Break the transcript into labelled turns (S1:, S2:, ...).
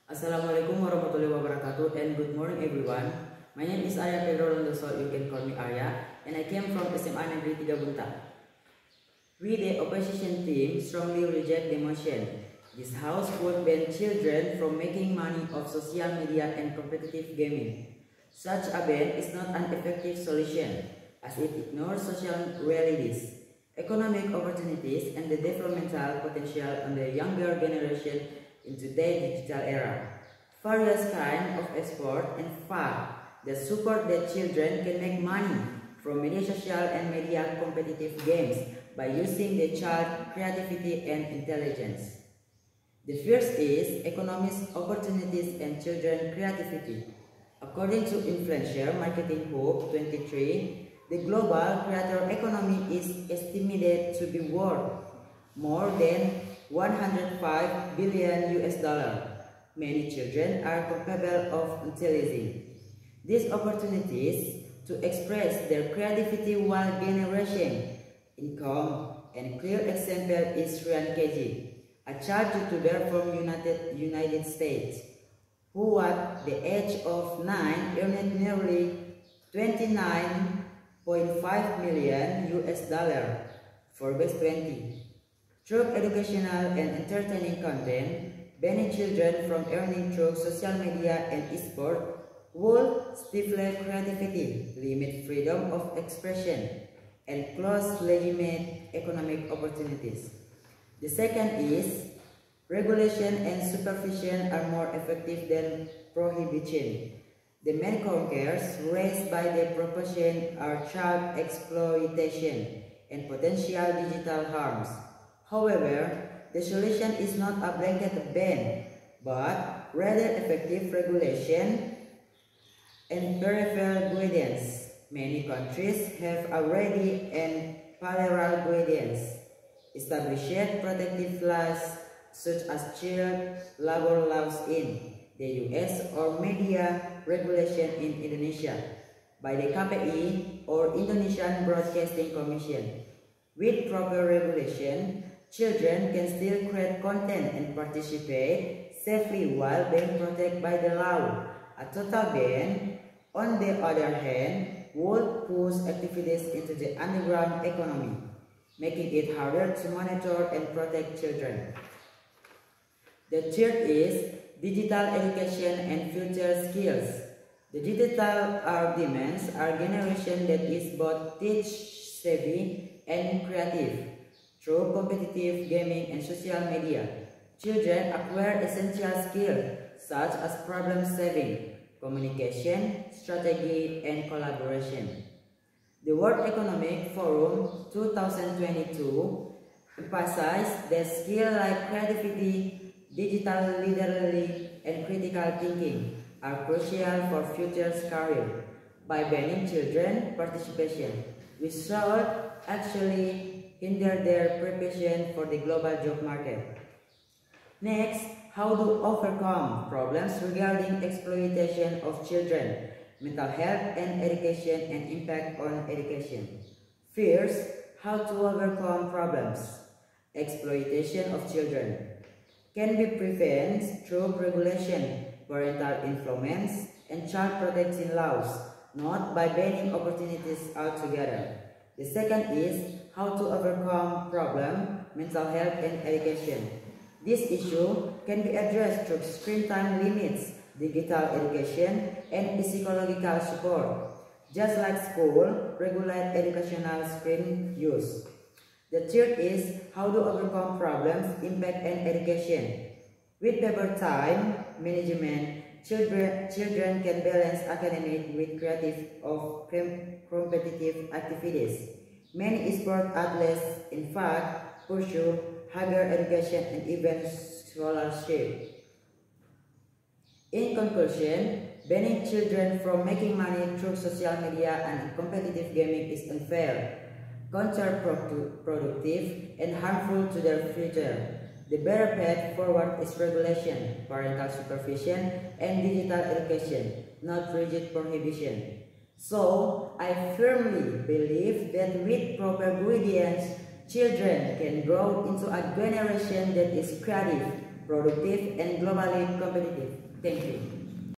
S1: Assalamualaikum warahmatullahi wabarakatuh and good morning everyone. My name is Arya Pedro Londoso, you can call me Arya, and I came from SMA Negeri 3 Bunta. We, the opposition team, strongly reject the motion. This house would ban children from making money off social media and competitive gaming. Such a ban is not an effective solution, as it ignores social realities, economic opportunities, and the developmental potential on the younger generation in today's digital era. Various kinds of sport and fun that support that children can make money from media social and media competitive games by using the child creativity and intelligence. The first is economic opportunities and children creativity. According to Influencer Marketing Hub 23, the global creator economy is estimated to be worth more than 105 billion US dollar. Many children are capable of utilizing these opportunities to express their creativity while generating income. And clear example is Ryan Keji, a child YouTuber from United States, who at the age of 9 earned nearly 29.5 million US dollar for Best 20. Through educational and entertaining content, banning children from earning through social media and esport would stifle creativity, limit freedom of expression, and close legitimate economic opportunities. The second is regulation and supervision are more effective than prohibition. The main concerns raised by the proposition are child exploitation and potential digital harms. However, the solution is not a blanket ban, but rather effective regulation and peripheral guidance. Many countries have already and parallel guidance established protective laws such as child labor laws in the US or media regulation in Indonesia by the KPI or Indonesian Broadcasting Commission. With proper regulation, children can still create content and participate safely while being protected by the law. A total ban, on the other hand, would push activities into the underground economy, making it harder to monitor and protect children. The third is digital education and future skills. The digital demands our generation that is both teach-savvy and creative. Through competitive gaming and social media, children acquire essential skills such as problem-solving, communication, strategy, and collaboration. The World Economic Forum 2022 emphasized that skills like creativity, digital literacy, and critical thinking are crucial for future career. By banning children participation, we should actually hinder their preparation for the global job market. Next, how to overcome problems regarding exploitation of children, mental health and education, and impact on education. First, how to overcome problems. Exploitation of children can be prevented through regulation, parental influence, and child protection laws, not by banning opportunities altogether. The second is how to overcome problem, mental health, and education. This issue can be addressed through screen time limits, digital education, and psychological support. Just like school, regulate educational screen use. The third is how to overcome problems, impact, and education. With better time management, children can balance academic with creative or competitive activities. Many sport athletes, in fact, pursue higher education and even scholarship. In conclusion, banning children from making money through social media and competitive gaming is unfair, counterproductive, and harmful to their future. The better path forward is regulation, parental supervision, and digital education, not rigid prohibition. So, I firmly believe that with proper guidance, children can grow into a generation that is creative, productive, and globally competitive. Thank you.